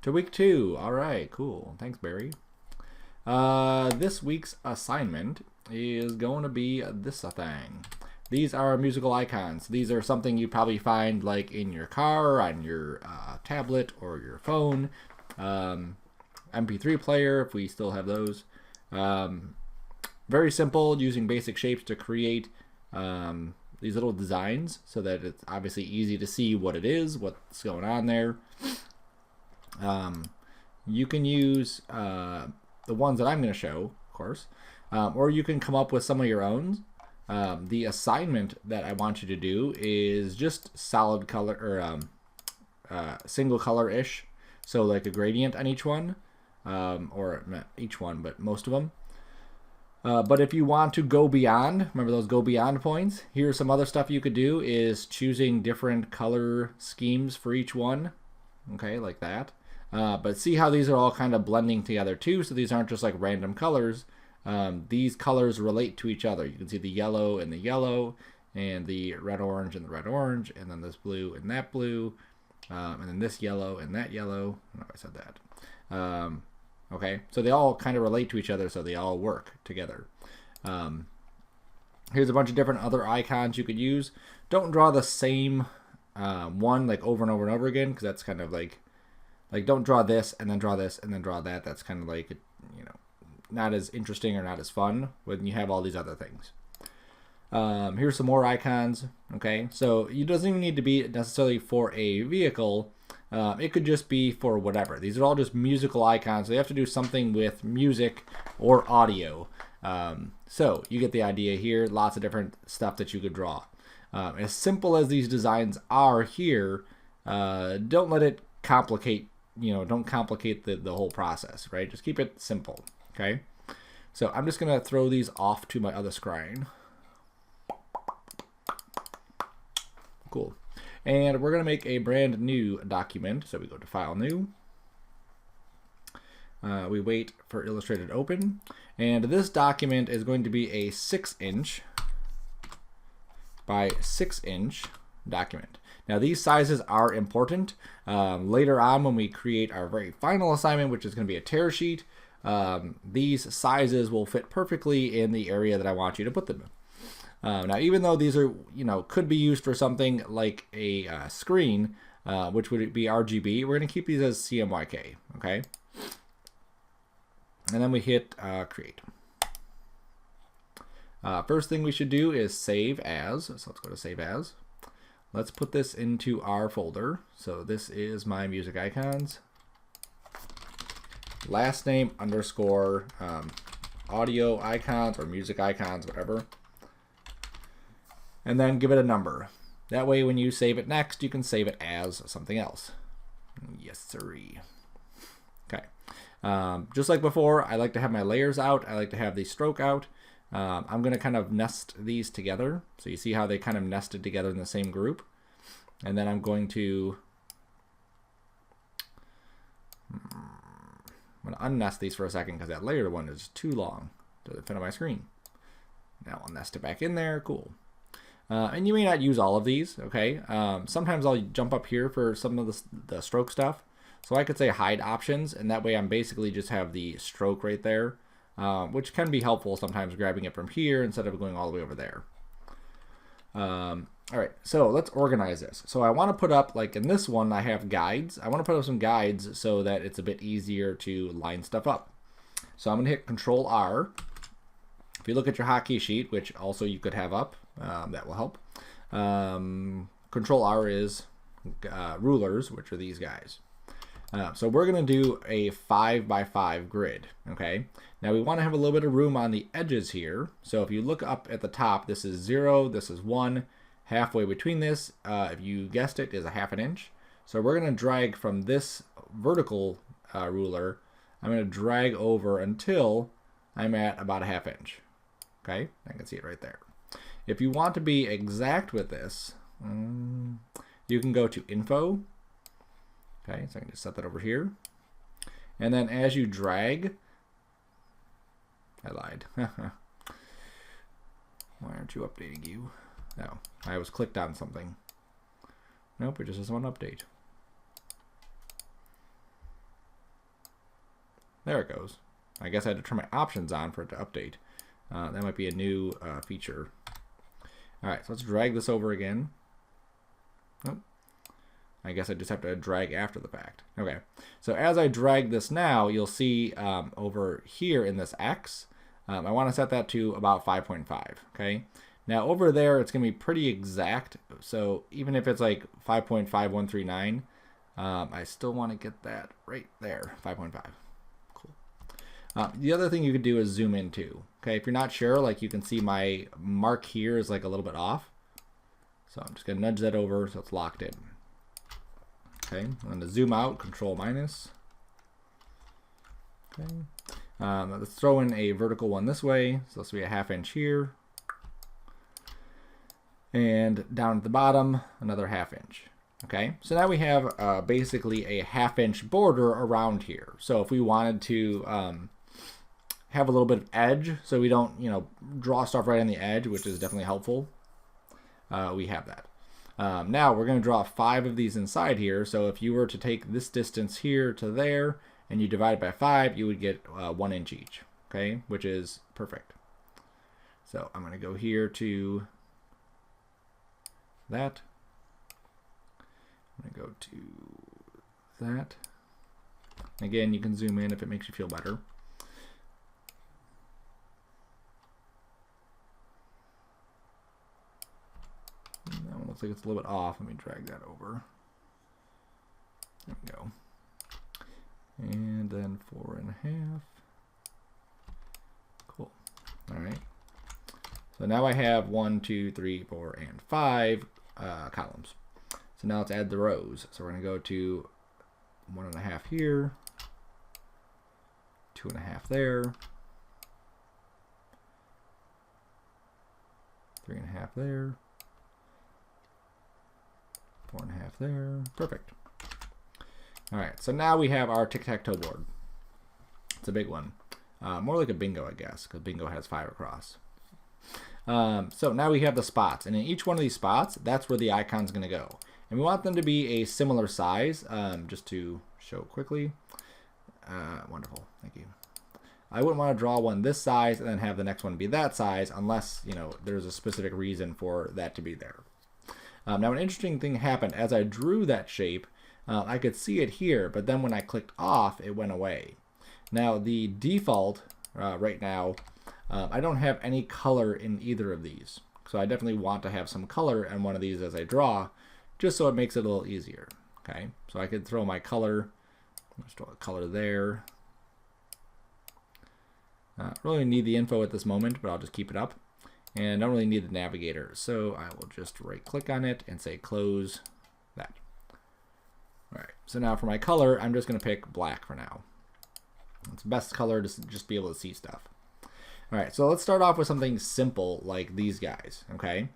To week 2. All right, cool. Thanks, Barry. This week's assignment is going to be this thing. These are musical icons. These are something you probably find like in your car, on your tablet, or your phone. MP3 player, if we still have those. Very simple, using basic shapes to create these little designs so that it's obviously easy to see what it is, what's going on there. You can use the ones that I'm going to show, of course, or you can come up with some of your own. The assignment that I want you to do is just solid color or single color-ish, so like a gradient on each one, or not each one, but most of them. But if you want to go beyond, remember those go beyond points? Here's some other stuff you could do, is choosing different color schemes for each one. Okay, like that. But see how these are all kind of blending together too, so these aren't just like random colors. These colors relate to each other. You can see the yellow and the red-orange and the red-orange, and then this blue and that blue, and then this yellow and that yellow. I don't know if I said that. Okay, so they all kind of relate to each other, so they all work together. Here's a bunch of different other icons you could use. Don't draw the same one like over and over and over again, because that's kind of like don't draw this and then draw this and then draw that. That's kind of like, you know, not as interesting or not as fun when you have all these other things. Here's some more icons. Okay, so it doesn't even need to be necessarily for a vehicle. It could just be for whatever. These are all just musical icons. They have to do something with music or audio. So you get the idea here. Lots of different stuff that you could draw. As simple as these designs are here, don't let it complicate, don't complicate the whole process, right? Just keep it simple, okay? So I'm just going to throw these off to my other screen. Cool. And we're going to make a brand new document. So we go to File, New. We wait for Illustrator to open. And this document is going to be a 6-inch by 6-inch document. Now these sizes are important. Later on, when we create our very final assignment, which is going to be a tear sheet, these sizes will fit perfectly in the area that I want you to put them in. Now, even though these are, could be used for something like a screen, which would be RGB, we're going to keep these as CMYK, okay? And then we hit Create. First thing we should do is Save As. So let's go to Save As. Let's put this into our folder. So this is my music icons. Last name underscore audio icons or music icons, whatever. And then give it a number. That way when you save it next, you can save it as something else. Yes, sirree. Okay. Just like before, I like to have my layers out. I like to have the stroke out. I'm going to kind of nest these together. So you see how they kind of nested together in the same group. And then I'm going to unnest these for a second because that layered one is too long to fit on my screen. Now I'll nest it back in there. Cool. And you may not use all of these, okay? Sometimes I'll jump up here for some of the stroke stuff. So I could say hide options, and that way I'm basically just have the stroke right there, which can be helpful sometimes, grabbing it from here instead of going all the way over there. All right, so let's organize this. So I want to put up, like in this one, I have guides. I want to put up some guides so that it's a bit easier to line stuff up. So I'm going to hit Control R. If you look at your hotkey sheet, which also you could have up, that will help. Control R is rulers, which are these guys. So we're going to do a 5x5 grid, okay? Now we want to have a little bit of room on the edges here. So if you look up at the top, this is 0, this is 1. Halfway between this, if you guessed it, is a 1/2 inch. So we're going to drag from this vertical ruler, I'm going to drag over until I'm at about a 1/2 inch. Okay, I can see it right there. If you want to be exact with this, you can go to Info. Okay, so I can just set that over here. And then as you drag, I lied. Why aren't you updating you? No, I was clicked on something. Nope, it just doesn't want to update. There it goes. I guess I had to turn my options on for it to update. That might be a new feature. All right, so let's drag this over again. Oh, I guess I just have to drag after the fact. Okay, so as I drag this now, you'll see over here in this X, I want to set that to about 5.5, okay? Now over there, it's gonna be pretty exact. So even if it's like 5.5139, I still want to get that right there, 5.5. Cool. The other thing you could do is zoom in too. Okay, if you're not sure, like you can see my mark here is like a little bit off. So I'm just gonna nudge that over so it's locked in. Okay, I'm gonna zoom out, Control minus. Okay, let's throw in a vertical one this way. So this will be a 1/2 inch here. And down at the bottom, another 1/2 inch. Okay, so now we have basically a 1/2 inch border around here. So if we wanted to have a little bit of edge, so we don't, draw stuff right on the edge, which is definitely helpful, we have that. Now we're going to draw 5 of these inside here. So if you were to take this distance here to there and you divide it by 5, you would get 1 inch each. Okay, which is perfect. So I'm going to go here to that. I'm going to go to that. Again, you can zoom in if it makes you feel better. That one looks like it's a little bit off. Let me drag that over. There we go. And then 4.5. Cool. All right. So now I have 1, 2, 3, 4, and 5 columns. So now let's add the rows. So we're going to go to 1.5 here, 2.5 there, 3.5 there, 4.5 there. Perfect. All right, so now we have our tic-tac-toe board. It's a big one. More like a bingo, I guess, because bingo has 5 across. So now we have the spots, and in each one of these spots, that's where the icon's going to go. And we want them to be a similar size, just to show quickly. Wonderful, thank you. I wouldn't want to draw one this size and then have the next one be that size unless, there's a specific reason for that to be there. Now an interesting thing happened. As I drew that shape, I could see it here, but then when I clicked off, it went away. Now the default right now, I don't have any color in either of these. So I definitely want to have some color in one of these as I draw, just so it makes it a little easier. Okay, so I could throw my color, let's throw a color there. Really need the info at this moment, but I'll just keep it up. And I don't really need the navigator, so I will just right click on it and say close that. All right, so now for my color, I'm just going to pick black for now. It's the best color to just be able to see stuff. All right, so let's start off with something simple like these guys, okay?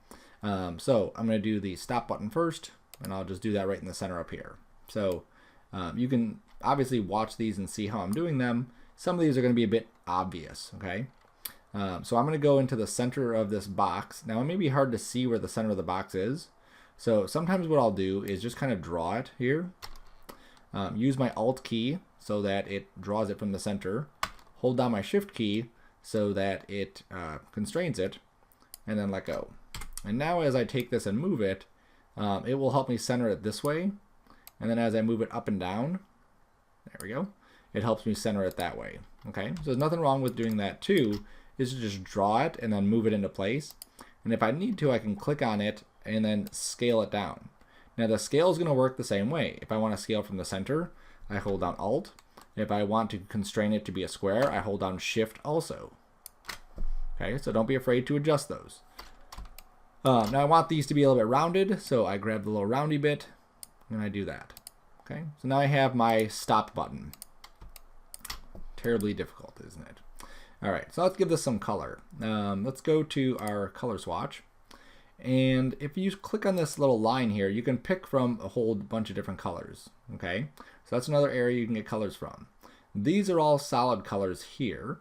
So I'm going to do the stop button first, and I'll just do that right in the center up here. So you can obviously watch these and see how I'm doing them. Some of these are going to be a bit obvious, okay? So I'm going to go into the center of this box. Now it may be hard to see where the center of the box is. So sometimes what I'll do is just kind of draw it here. Use my Alt key so that it draws it from the center. Hold down my Shift key so that it constrains it, and then let go. And now as I take this and move it, it will help me center it this way. And then as I move it up and down, there we go, it helps me center it that way. Okay, so there's nothing wrong with doing that too, is to just draw it and then move it into place. And if I need to, I can click on it and then scale it down. Now the scale is going to work the same way. If I want to scale from the center, I hold down Alt. If I want to constrain it to be a square, I hold down Shift also. Okay, so don't be afraid to adjust those. Now I want these to be a little bit rounded, so I grab the little roundy bit and I do that. Okay, so now I have my stop button. Terribly difficult, isn't it? All right, so let's give this some color. Let's go to our color swatch. And if you click on this little line here, you can pick from a whole bunch of different colors. Okay, so that's another area you can get colors from. These are all solid colors here.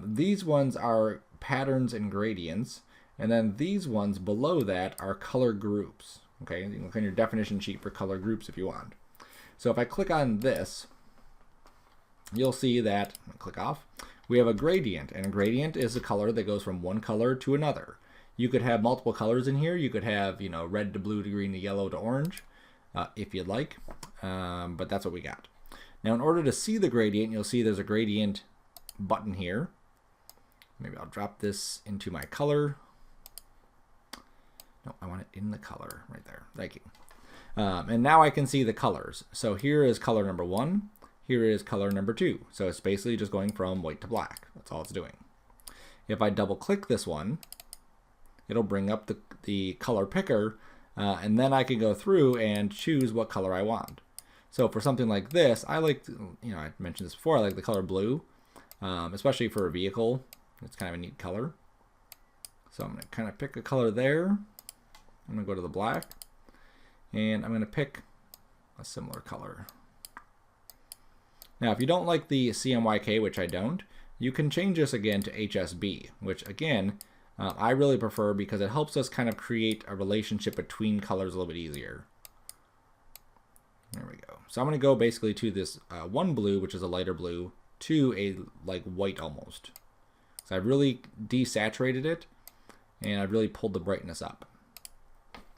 These ones are patterns and gradients. And then these ones below that are color groups. Okay, you can look on your definition sheet for color groups if you want. So if I click on this, you'll see that, click off, we have a gradient, and a gradient is a color that goes from one color to another. You could have multiple colors in here. You could have, you know, red to blue to green to yellow to orange, if you'd like, but that's what we got. Now, in order to see the gradient, you'll see there's a gradient button here. Maybe I'll drop this into my color. No, I want it in the color right there. Thank you. And now I can see the colors. So here is color number 1. Here is color number 2. So it's basically just going from white to black. That's all it's doing. If I double click this one, it'll bring up the color picker, and then I can go through and choose what color I want. So for something like this, I like, you know, I mentioned this before, I like the color blue, especially for a vehicle. It's kind of a neat color. So I'm going to kind of pick a color there. I'm going to go to the black, and I'm going to pick a similar color. Now, if you don't like the CMYK, which I don't, you can change this again to HSB, which again, I really prefer because it helps us kind of create a relationship between colors a little bit easier. There we go. So I'm going to go basically to this one blue, which is a lighter blue, to a like white almost. So I've really desaturated it, and I've really pulled the brightness up.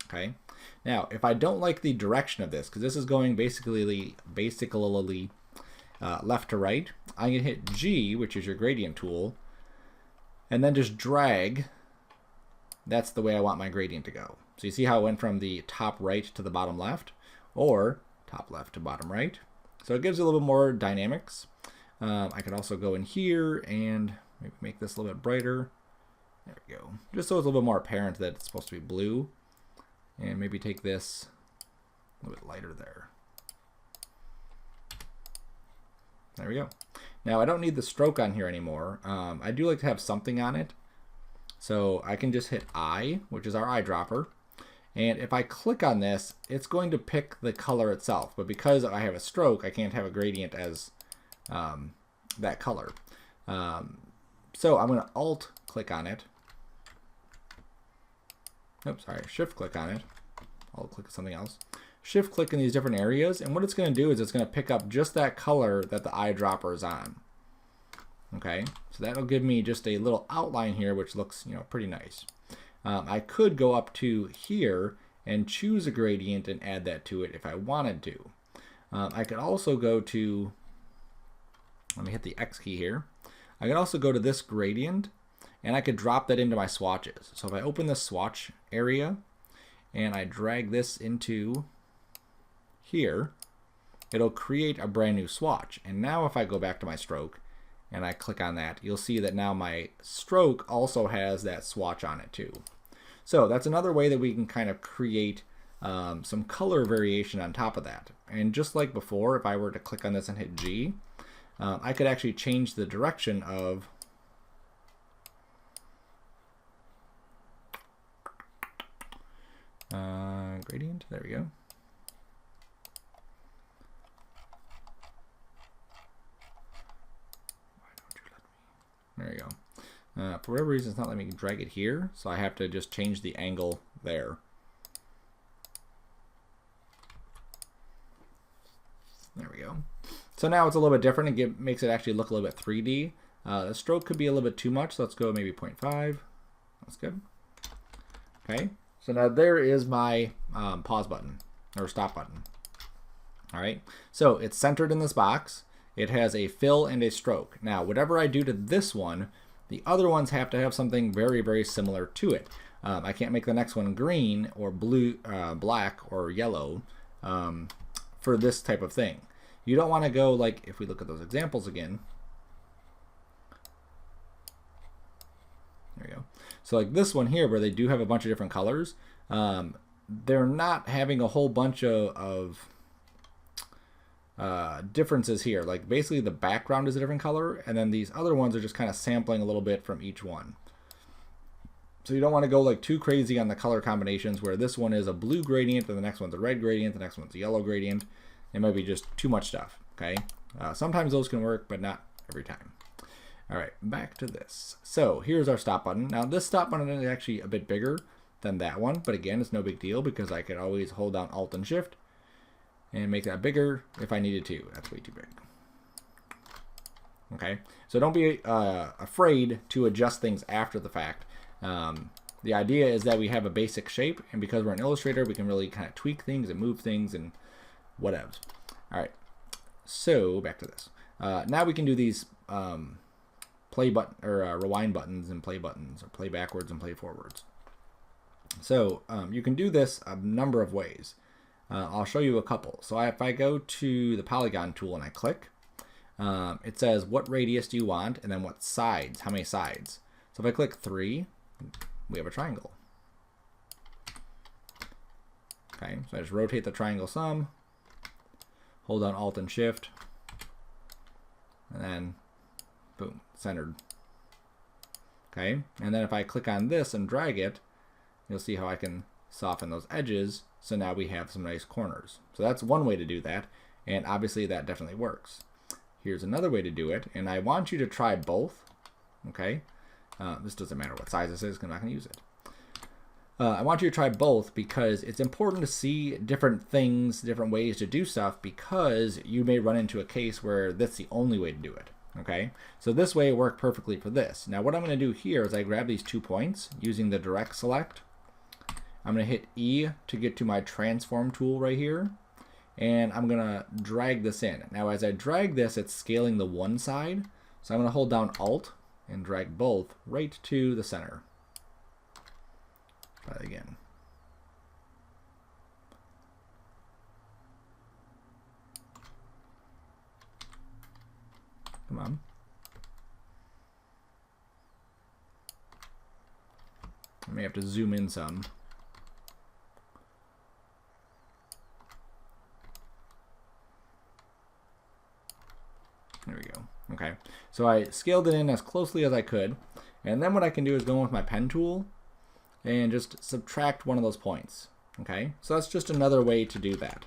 Okay. Now, if I don't like the direction of this, because this is going basically left to right, I'm going to hit G, which is your gradient tool, and then just drag. That's the way I want my gradient to go. So you see how it went from the top right to the bottom left, or top left to bottom right. So it gives you a little bit more dynamics. I could also go in here and maybe make this a little bit brighter. There we go. Just so it's a little bit more apparent that it's supposed to be blue. And maybe take this a little bit lighter there. There we go. Now I don't need the stroke on here anymore. I do like to have something on it. So I can just hit I, which is our eyedropper. And if I click on this, it's going to pick the color itself. But because I have a stroke, I can't have a gradient as that color. So I'm going to Alt click on it. Oops, sorry, Shift click on it. Alt click something else. Shift click in these different areas, and what it's going to do is it's going to pick up just that color that the eyedropper is on. Okay, so that'll give me just a little outline here, which looks, you know, pretty nice. I could go up to here and choose a gradient and add that to it if I wanted to. I could also go to, let me hit the X key here. I could also go to this gradient, and I could drop that into my swatches. So if I open the swatch area and I drag this into here, it'll create a brand new swatch. And now if I go back to my stroke and I click on that, you'll see that now my stroke also has that swatch on it too. So that's another way that we can kind of create some color variation on top of that. And just like before, if I were to click on this and hit G, I could actually change the direction of gradient. There we go. Why don't you let me? There you go. For whatever reason, it's not letting me drag it here, so I have to just change the angle there. There we go. So now it's a little bit different. It makes it actually look a little bit 3D. The stroke could be a little bit too much, so let's go maybe 0.5. That's good. Okay. So now there is my pause button or stop button. All right. So it's centered in this box. It has a fill and a stroke. Now, whatever I do to this one, the other ones have to have something very, very similar to it. I can't make the next one green or blue, black or yellow for this type of thing. You don't want to go like, if we look at those examples again. There we go. So like this one here, where they do have a bunch of different colors, they're not having a whole bunch of differences here. Like basically the background is a different color, and then these other ones are just kind of sampling a little bit from each one. So you don't want to go like too crazy on the color combinations where this one is a blue gradient and the next one's a red gradient, the next one's a yellow gradient. It might be just too much stuff. Okay. Sometimes those can work, but not every time. All right, back to this. So here's our stop button. Now this stop button is actually a bit bigger than that one, but again, it's no big deal because I could always hold down Alt and Shift and make that bigger if I needed to. That's way too big. Okay, so don't be afraid to adjust things after the fact. The idea is that we have a basic shape, and because we're an illustrator, we can really kind of tweak things and move things and whatever. All right, so back to this. Now we can do these play button or rewind buttons and play buttons, or play backwards and play forwards. So you can do this a number of ways. I'll show you a couple. So if I go to the polygon tool and I click, it says what radius do you want, and then what sides, how many sides. So if I click 3, we have a triangle. Okay, so I just rotate the triangle some, hold down Alt and Shift, and then boom, centered. Okay, and then if I click on this and drag it, you'll see how I can soften those edges, so now we have some nice corners. So that's one way to do that, and obviously that definitely works. Here's another way to do it, and I want you to try both. Okay, this doesn't matter what size this is, because I'm not going to use it. I want you to try both because it's important to see different things, different ways to do stuff, because you may run into a case where that's the only way to do it. Okay, so this way it worked perfectly for this. Now what I'm going to do here is I grab these 2 points using the direct select. I'm going to hit E to get to my transform tool right here, and I'm going to drag this in. Now as I drag this, it's scaling the one side, so I'm going to hold down Alt and drag both right to the center. Try that again. Come on. I may have to zoom in some. There we go. Okay, so I scaled it in as closely as I could, and then what I can do is go in with my pen tool and just subtract one of those points. Okay, so that's just another way to do that.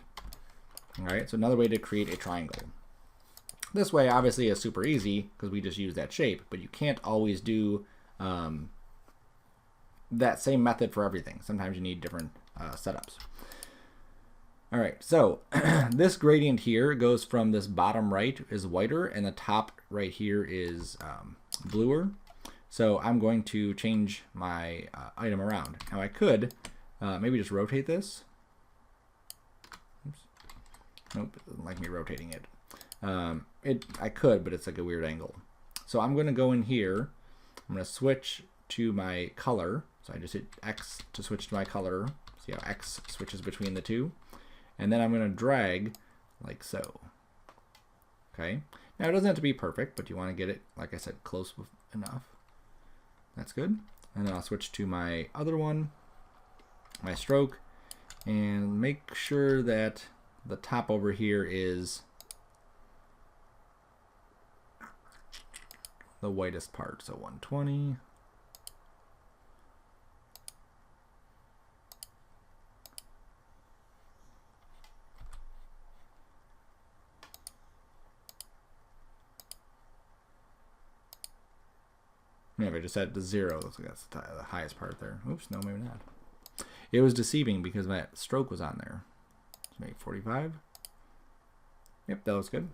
All right, so another way to create a triangle. This way obviously is super easy because we just use that shape, but you can't always do that same method for everything. Sometimes you need different setups. All right, so this gradient here goes from this bottom right is whiter and the top right here is bluer. So I'm going to change my item around. Now I could maybe just rotate this. Oops. Nope, it doesn't like me rotating it. I could, but it's like a weird angle. So I'm going to go in here. I'm going to switch to my color. So I just hit X to switch to my color. See how X switches between the two. And then I'm going to drag like so. Okay. Now it doesn't have to be perfect, but you want to get it, like I said, close enough. That's good. And then I'll switch to my other one, my stroke, and make sure that the top over here is the whitest part. So 120. Maybe I just set it to 0. Looks like that's the highest part there. Oops, no, maybe not. It was deceiving because my stroke was on there. Let's make 45. Yep, that looks good.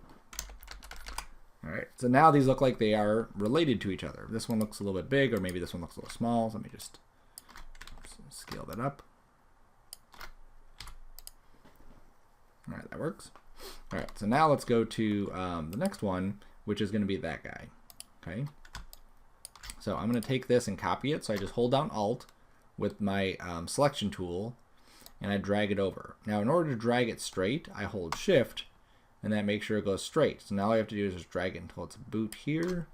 All right, so now these look like they are related to each other. This one looks a little bit big, or maybe this one looks a little small. So let me just scale that up. All right, that works. All right, so now let's go to the next one, which is going to be that guy. Okay. So I'm going to take this and copy it. So I just hold down Alt with my selection tool and I drag it over. Now in order to drag it straight, I hold Shift and that makes sure it goes straight. So now all I have to do is just drag it until it's a boot here,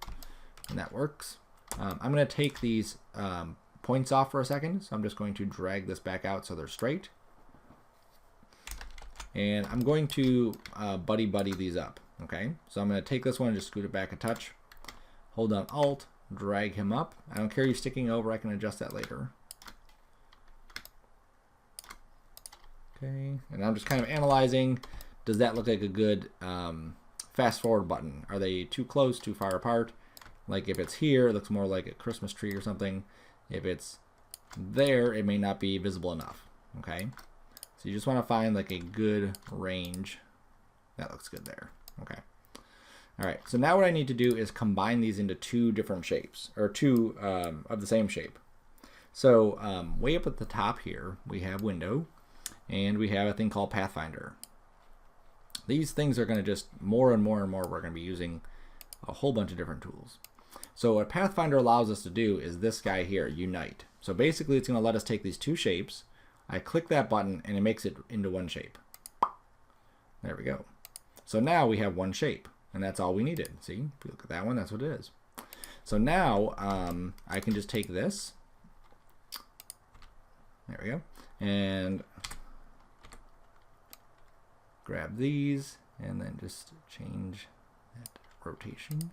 and that works. I'm going to take these points off for a second. So I'm just going to drag this back out so they're straight. And I'm going to buddy these up. Okay, so I'm going to take this one and just scoot it back a touch. Hold down Alt. Drag him up. I don't care you sticking over, I can adjust that later. Okay, and I'm just kind of analyzing, does that look like a good fast forward button? Are they too close, too far apart? Like if it's here, it looks more like a Christmas tree or something. If it's there, it may not be visible enough. Okay, so you just want to find like a good range. That looks good there. Okay. All right, so now what I need to do is combine these into two different shapes, or two of the same shape. So way up at the top here, we have window, and we have a thing called Pathfinder. These things are going to just more and more and more, we're going to be using a whole bunch of different tools. So what Pathfinder allows us to do is this guy here, Unite. So basically it's going to let us take these two shapes. I click that button and it makes it into one shape. There we go. So now we have one shape, and that's all we needed. See, if you look at that one, that's what it is. So now I can just take this. There we go. And grab these and then just change that rotation.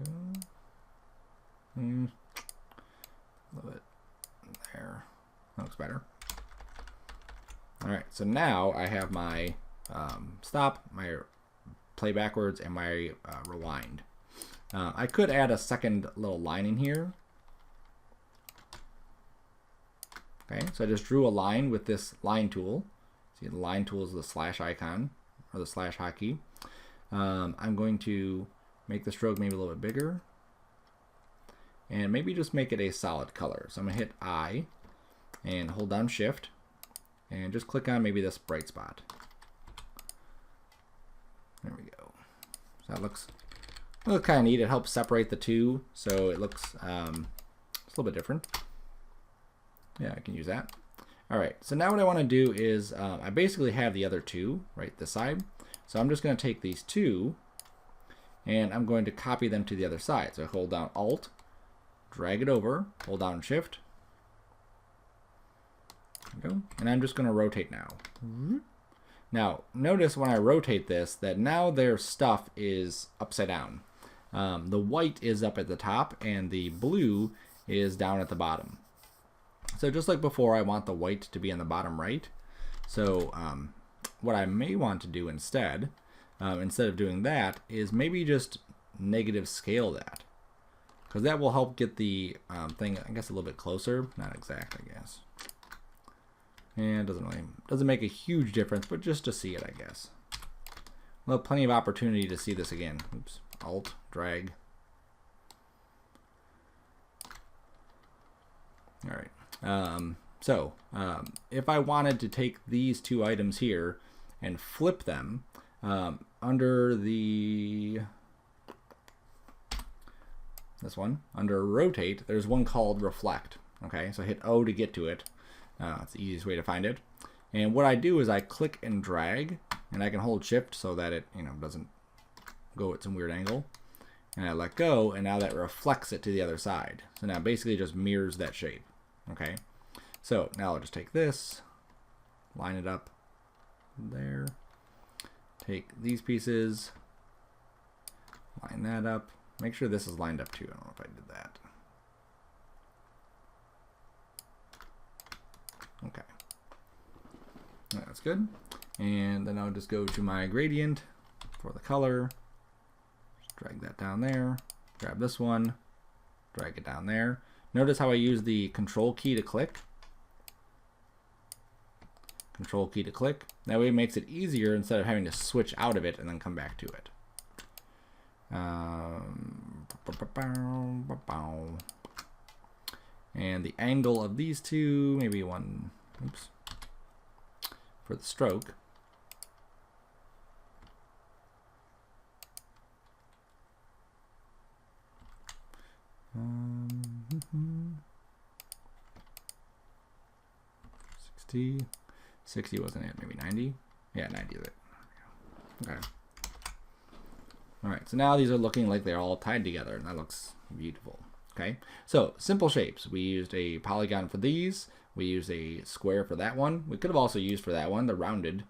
A little bit there. That looks better. All right, so now I have my stop, my play backwards, and my rewind. I could add a second little line in here. Okay, so I just drew a line with this line tool. See, the line tool is the slash icon, or the slash hotkey. I'm going to make the stroke maybe a little bit bigger, and maybe just make it a solid color. So I'm gonna hit I and hold down Shift and just click on maybe this bright spot. There we go. So that looks kind of neat. It helps separate the two, so it looks it's a little bit different. Yeah, I can use that. All right, so now what I want to do is I basically have the other two right this side. So I'm just going to take these two and I'm going to copy them to the other side. So I hold down Alt, drag it over, hold down Shift. There we go. And I'm just going to rotate now. Now, notice when I rotate this that now their stuff is upside down. The white is up at the top and the blue is down at the bottom. So just like before, I want the white to be on the bottom right. So what I may want to do instead of doing that, is maybe just negative scale that. Because that will help get the thing, I guess, a little bit closer. Not exact, I guess. And it doesn't make a huge difference, but just to see it, I guess. We'll have plenty of opportunity to see this again. Oops, Alt, drag. All right. If I wanted to take these two items here and flip them under under rotate, there's one called reflect. Okay, so hit O to get to it. That's the easiest way to find it. And what I do is I click and drag, and I can hold Shift so that it doesn't go at some weird angle. And I let go, and now that reflects it to the other side. So now basically it just mirrors that shape. Okay, so now I'll just take this, line it up there, take these pieces, line that up, make sure this is lined up too. I don't know if I did that. Okay, that's good. And then I'll just go to my gradient for the color, just drag that down there, grab this one, drag it down there. Notice how I use the Control key to click. Control key to click. That way it makes it easier instead of having to switch out of it and then come back to it. And the angle of these two, maybe one, oops, for the stroke. Mm-hmm. 60 wasn't it? Maybe 90? Yeah, 90 is it. Okay. All right, so now these are looking like they're all tied together, and that looks beautiful. Okay, so simple shapes. We used a polygon for these. We used a square for that one. We could have also used for that one the rounded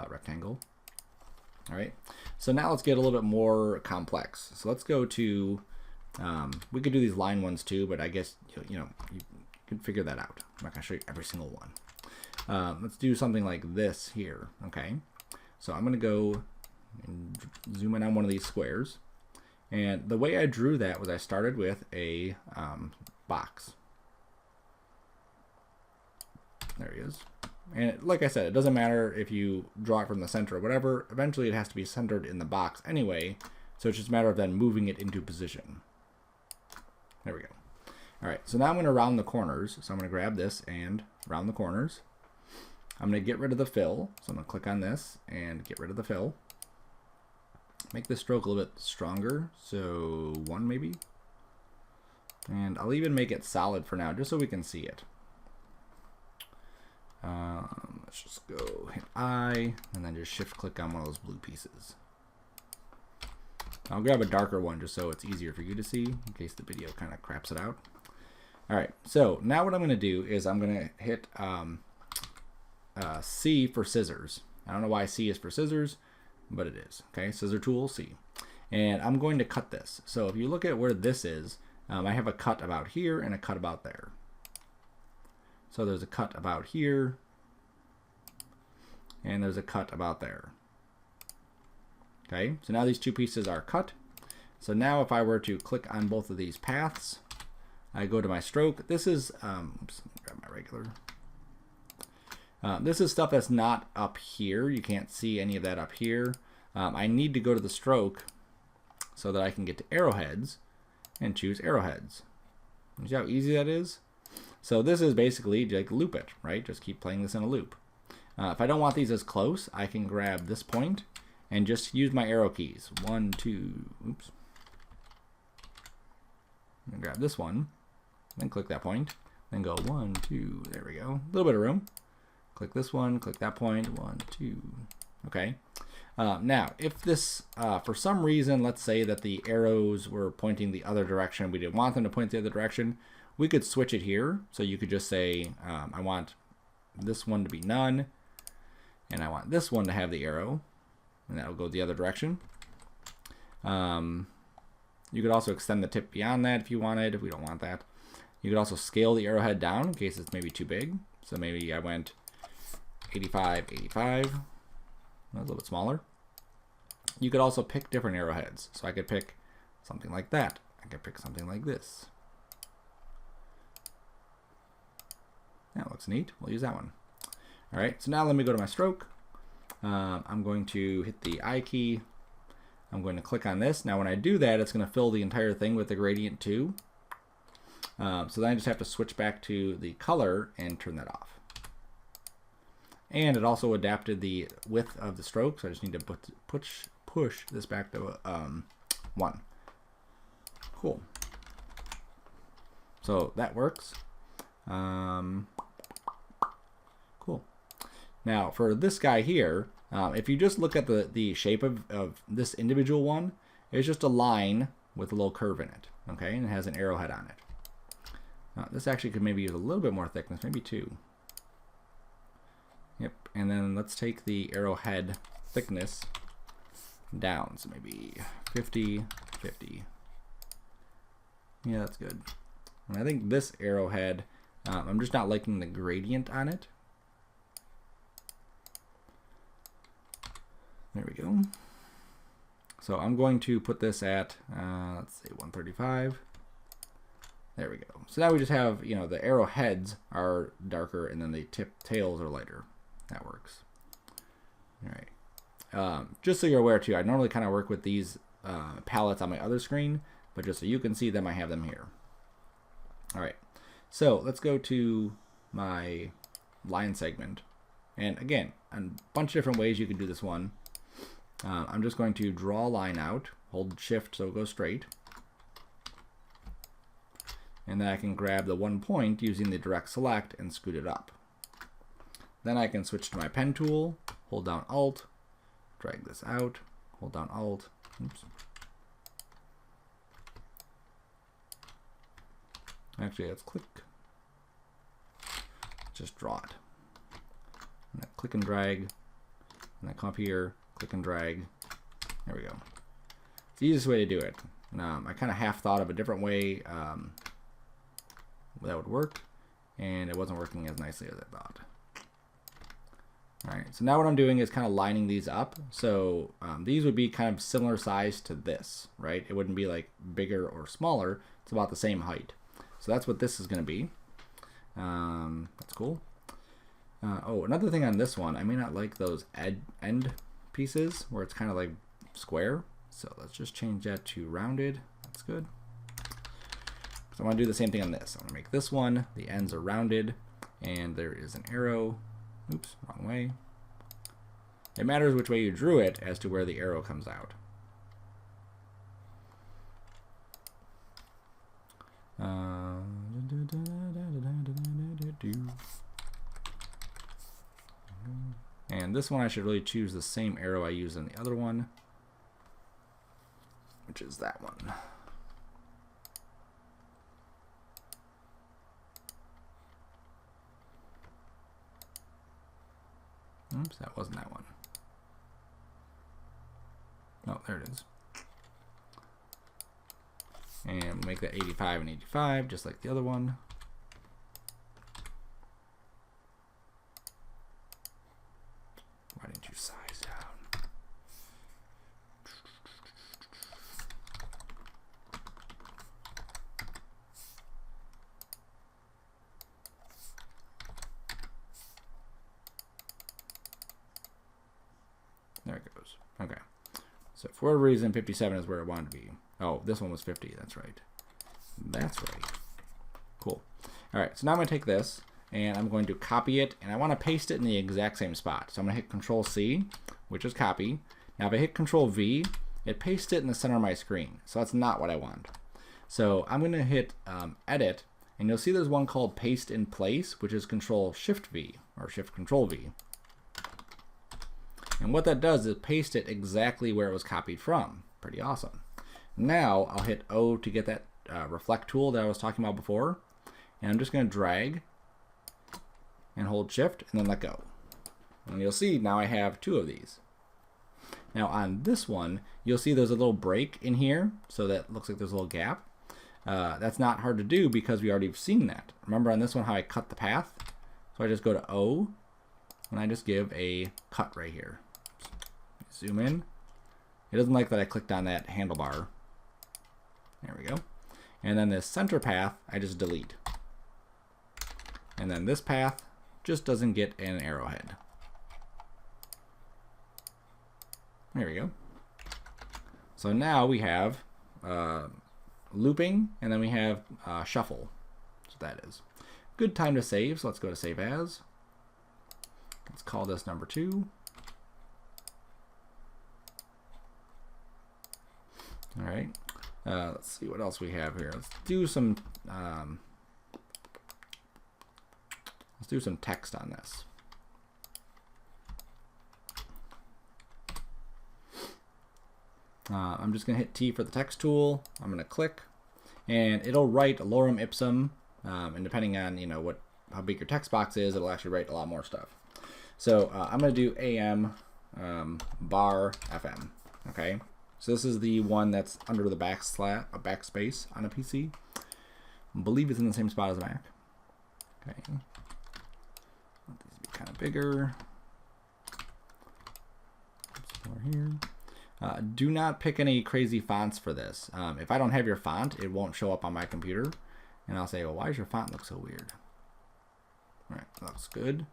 rectangle. All right, so now let's get a little bit more complex. So let's go to, we could do these line ones too, but I guess you can figure that out. I'm not gonna show you every single one. Let's do something like this here. Okay, so I'm gonna go and zoom in on one of these squares. And the way I drew that was I started with a box. There he is. And like I said, it doesn't matter if you draw it from the center or whatever. Eventually it has to be centered in the box anyway. So it's just a matter of then moving it into position. There we go. All right, so now I'm going to round the corners. So I'm going to grab this and round the corners. I'm going to get rid of the fill. So I'm going to click on this and get rid of the fill. Make this stroke a little bit stronger. So 1 maybe. And I'll even make it solid for now, just so we can see it. Let's just go hit I, and then just shift click on one of those blue pieces. I'll grab a darker one just so it's easier for you to see, in case the video kind of craps it out. All right, so now what I'm going to do is I'm going to hit C for scissors. I don't know why C is for scissors, but it is. Okay, scissor tool, C. And I'm going to cut this. So if you look at where this is, I have a cut about here and a cut about there. So there's a cut about here, and there's a cut about there. Okay, so now these two pieces are cut. So now if I were to click on both of these paths, I go to my stroke. This is, oops, let me grab my regular. This is stuff that's not up here. You can't see any of that up here. I need to go to the stroke so that I can get to arrowheads and choose arrowheads. You see how easy that is? So this is basically like loop it, right? Just keep playing this in a loop. If I don't want these as close, I can grab this point and just use my arrow keys. 1, 2, oops. And grab this one, then click that point, then go 1, 2, there we go. A little bit of room. Click this one, click that point, 1, 2, okay. Now, if this, for some reason, let's say that the arrows were pointing the other direction, we didn't want them to point the other direction, we could switch it here. So you could just say, I want this one to be none, and I want this one to have the arrow, and that will go the other direction. You could also extend the tip beyond that if you wanted, if we don't want that. You could also scale the arrowhead down in case it's maybe too big. So maybe I went 85, 85, a little bit smaller. You could also pick different arrowheads. So I could pick something like that. I could pick something like this. That looks neat. We'll use that one. All right, so now let me go to my stroke. I'm going to hit the I key. I'm going to click on this. Now when I do that, it's going to fill the entire thing with the gradient too. So then I just have to switch back to the color and turn that off. And it also adapted the width of the stroke, so I just need to push this back to 1. Cool. So that works. Cool. Now for this guy here, if you just look at the shape of this individual one, it's just a line with a little curve in it, okay, and it has an arrowhead on it. This actually could maybe use a little bit more thickness, maybe 2. Yep, and then let's take the arrowhead thickness down, so maybe 50, 50. Yeah, that's good. And I think this arrowhead, I'm just not liking the gradient on it. There we go. So I'm going to put this at, let's say 135. There we go. So now we just have, you know, the arrowheads are darker and then the tails are lighter. That works. All right. Just so you're aware too, I normally kind of work with these palettes on my other screen, but just so you can see them, I have them here. All right. So let's go to my line segment. And again, a bunch of different ways you can do this one. I'm just going to draw a line out, hold shift so it goes straight. And then I can grab the one point using the direct select and scoot it up. Then I can switch to my pen tool, hold down Alt, drag this out, hold down Alt, oops. Actually, let's click, just draw it. And then click and drag, and then come up here, click and drag, there we go. It's the easiest way to do it. I kind of half thought of a different way that would work, and it wasn't working as nicely as I thought. All right, so now what I'm doing is kind of lining these up. So these would be kind of similar size to this, right? It wouldn't be like bigger or smaller. It's about the same height. So that's what this is going to be. That's cool. Oh, another thing on this one, I may not like those end pieces where it's kind of like square. So let's just change that to rounded. That's good. So I want to do the same thing on this. I'm going to make this one, the ends are rounded, and there is an arrow. Oops, wrong way. It matters which way you drew it as to where the arrow comes out. And this one I should really choose the same arrow I used in the other one, which is that one. Oops, that wasn't that one. Oh, there it is. And make that 85 and 85, just like the other one. Why didn't you size down? There it goes. Okay. So for whatever reason, 57 is where I wanted to be. Oh, this one was 50. That's right. That's right. Cool. All right. So now I'm going to take this and I'm going to copy it, and I want to paste it in the exact same spot. So I'm going to hit Control C, which is copy. Now if I hit Control V, it pastes it in the center of my screen. So that's not what I want. So I'm going to hit Edit, and you'll see there's one called Paste in Place, which is Control Shift V or Shift Control V. And what that does is paste it exactly where it was copied from. Pretty awesome. Now I'll hit O to get that reflect tool that I was talking about before. And I'm just going to drag and hold Shift and then let go. And you'll see now I have two of these. Now on this one, you'll see there's a little break in here. So that looks like there's a little gap. That's not hard to do because we already have seen that. Remember on this one how I cut the path? So I just go to O and I just give a cut right here. Zoom in. It doesn't like that I clicked on that handlebar. There we go. And then this center path, I just delete. And then this path just doesn't get an arrowhead. There we go. So now we have looping, and then we have shuffle. So that is. Good time to save, so let's go to Save As. Let's call this number 2. All right. Let's see what else we have here. Let's do some text on this. I'm just gonna hit T for the text tool. I'm gonna click, and it'll write lorem ipsum. And depending on how big your text box is, it'll actually write a lot more stuff. So I'm gonna do AM bar FM. Okay. So this is the one that's under the backspace on a PC. I believe it's in the same spot as a Mac. Okay. Want these to be kind of bigger. More here. Do not pick any crazy fonts for this. If I don't have your font, it won't show up on my computer. And I'll say, well, why does your font look so weird? All right, that looks good.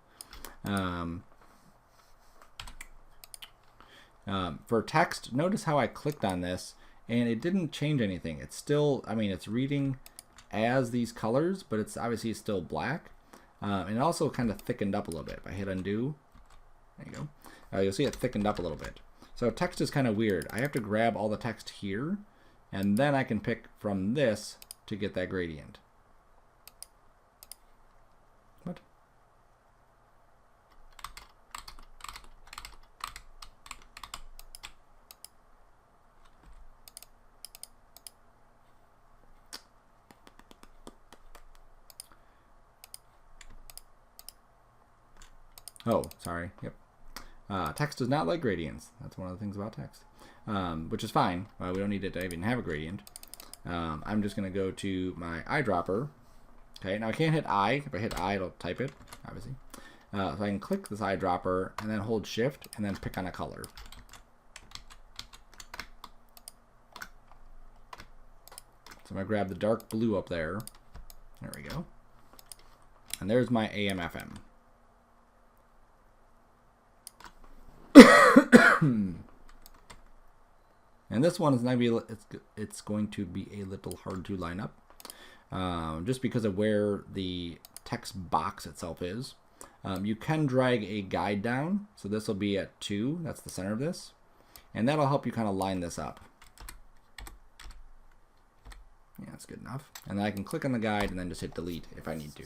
For text, notice how I clicked on this and it didn't change anything. It's still, it's reading as these colors, but it's obviously still black. And it also kind of thickened up a little bit. If I hit undo, there you go. You'll see it thickened up a little bit. So text is kind of weird. I have to grab all the text here, and then I can pick from this to get that gradient. What? Oh, sorry. Yep. Text does not like gradients. That's one of the things about text, which is fine. We don't need it to even have a gradient. I'm just going to go to my eyedropper. Okay, now I can't hit I. If I hit I, it'll type it, obviously. So I can click this eyedropper and then hold Shift and then pick on a color. So I'm going to grab the dark blue up there. There we go. And there's my AM/FM. And this one is it's going to be a little hard to line up, just because of where the text box itself is. You can drag a guide down, so this will be at 2. That's the center of this, and that'll help you kind of line this up. Yeah, that's good enough. And then I can click on the guide and then just hit delete if I need to.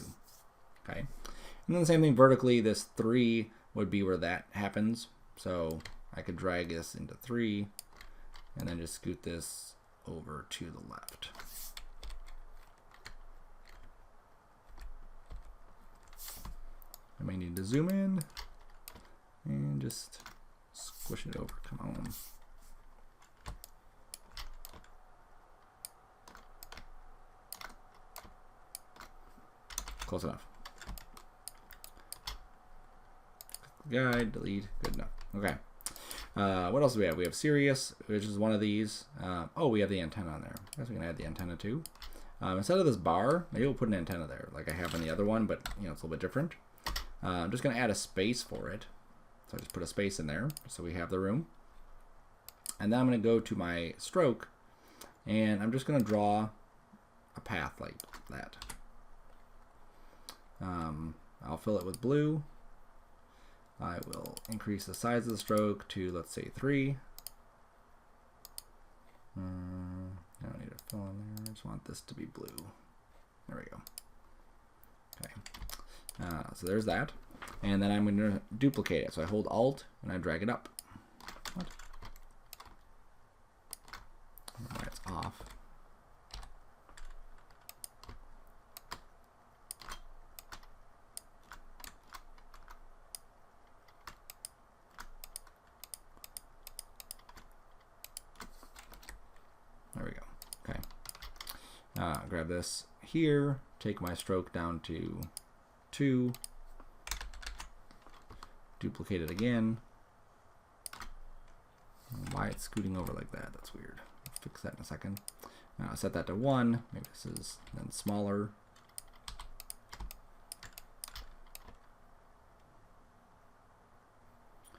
Okay. And then the same thing vertically. This 3 would be where that happens. So I could drag this into 3 and then just scoot this over to the left. I may need to zoom in and just squish it over. Come on. Close enough. Guide, delete, good enough. Okay. What else do we have? We have Sirius, which is one of these. Oh, we have the antenna on there. I guess we can add the antenna too. Instead of this bar, maybe we'll put an antenna there, like I have on the other one, but you know it's a little bit different. I'm just going to add a space for it. So I just put a space in there, so we have the room. And then I'm going to go to my stroke, and I'm just going to draw a path like that. I'll fill it with blue. I will increase the size of the stroke to, let's say, 3. I don't need to fill in there. I just want this to be blue. There we go. Okay. So there's that. And then I'm going to duplicate it. So I hold Alt and I drag it up. What? I don't know why it's off. There we go. Okay. Grab this here, take my stroke down to 2, duplicate it again. Why it's scooting over like that? That's weird. I'll fix that in a second. Set that to 1. Maybe this is then smaller.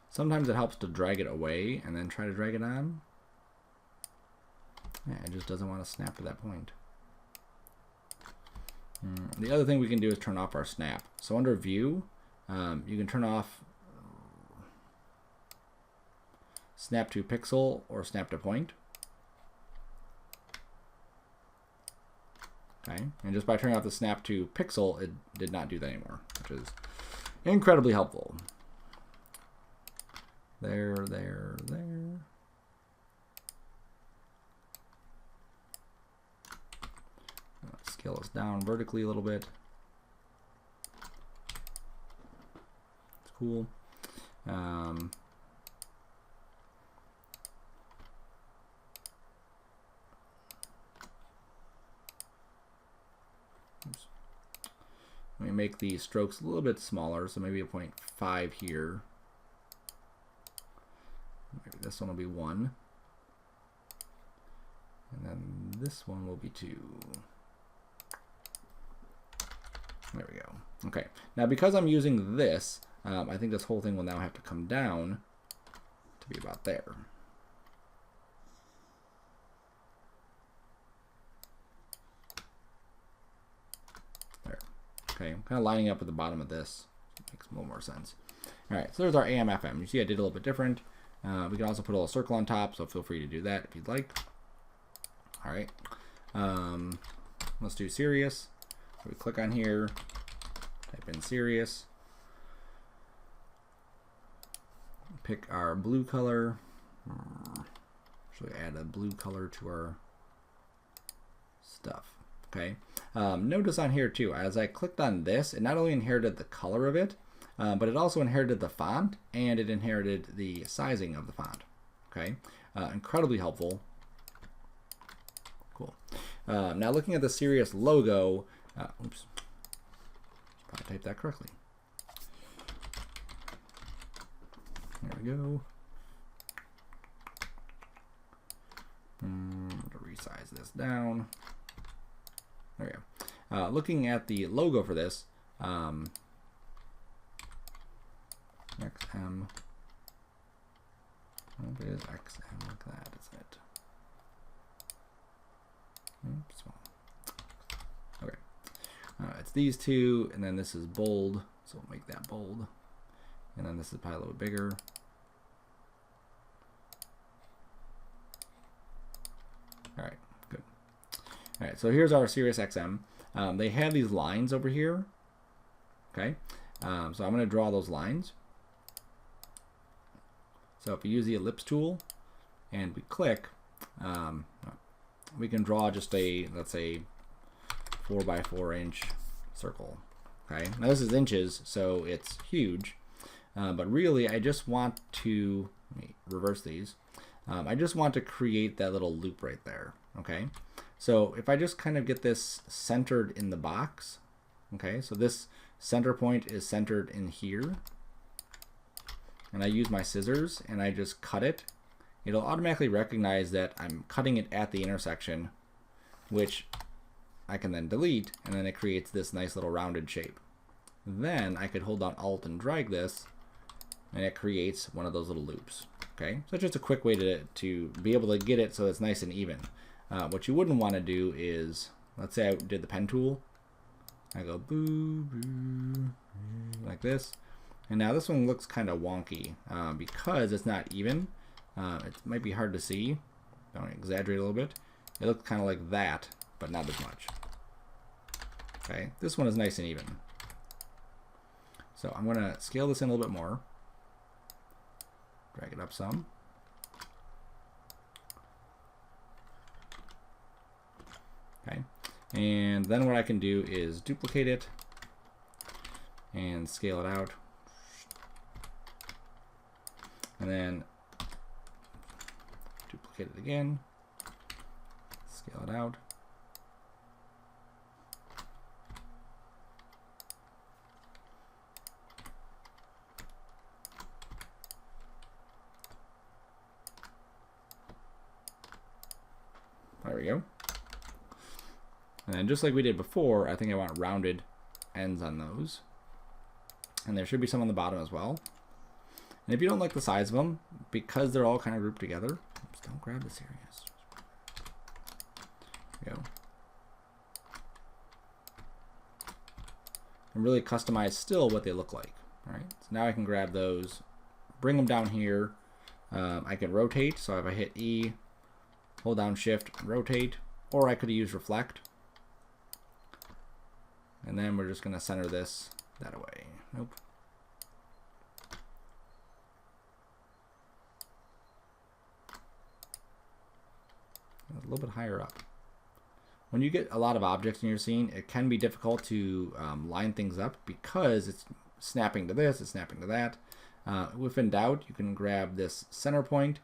Sometimes it helps to drag it away and then try to drag it on. Yeah, it just doesn't want to snap to that point. The other thing we can do is turn off our snap. So under View, you can turn off Snap to Pixel or Snap to Point. Okay, and just by turning off the Snap to Pixel, it did not do that anymore, which is incredibly helpful. There. Scale this down vertically a little bit. It's cool. Let me make the strokes a little bit smaller, so maybe a 0.5 here. Maybe this one will be 1. And then this one will be 2. There we go. Okay. Now, because I'm using this, I think this whole thing will now have to come down to be about there. There. Okay. I'm kind of lining up at the bottom of this. Makes a little more sense. All right. So there's our AM FM. You see I did a little bit different. We can also put a little circle on top, so feel free to do that if you'd like. All right. Let's do Sirius. So we click on here, type in Sirius, pick our blue color. Actually add a blue color to our stuff. Okay. Notice on here too, as I clicked on this, it not only inherited the color of it, but it also inherited the font and it inherited the sizing of the font. Okay. Incredibly helpful. Cool. Now looking at the Sirius logo, oops, probably typed that correctly. There we go. To resize this down. There we go. Looking at the logo for this, XM It is XM like that, isn't it? Oops. Okay. It's these two, and then this is bold, so we'll make that bold. And then this is probably a little bit bigger. All right, good. All right, so here's our Sirius XM. They have these lines over here. Okay, so I'm going to draw those lines. So if we use the ellipse tool and we click, we can draw just a, let's say, 4 by 4 inch circle. Okay, now this is inches, so it's huge. But really, I just want to, let me reverse these. I just want to create that little loop right there. Okay, so if I just kind of get this centered in the box, okay, so this center point is centered in here, and I use my scissors and I just cut it, it'll automatically recognize that I'm cutting it at the intersection, which I can then delete, and then it creates this nice little rounded shape. Then I could hold down Alt and drag this, and it creates one of those little loops. Okay, so it's just a quick way to be able to get it so it's nice and even. What you wouldn't want to do is, let's say I did the pen tool, I go boo, boo, like this, and now this one looks kind of wonky because it's not even. It might be hard to see. Don't exaggerate a little bit. It looks kind of like that, but not as much. Okay, this one is nice and even. So I'm going to scale this in a little bit more. Drag it up some. Okay, and then what I can do is duplicate it and scale it out. And then duplicate it again, scale it out. There we go. And then just like we did before, I think I want rounded ends on those. And there should be some on the bottom as well. And if you don't like the size of them, because they're all kind of grouped together, oops, don't grab the Sirius. There we go. And really customize still what they look like. All right. So now I can grab those, bring them down here. I can rotate. So if I hit E, hold down Shift, rotate, or I could use reflect. And then we're just going to center this that way. Nope. A little bit higher up. When you get a lot of objects in your scene, it can be difficult to line things up because it's snapping to this, it's snapping to that. If in doubt, you can grab this center point,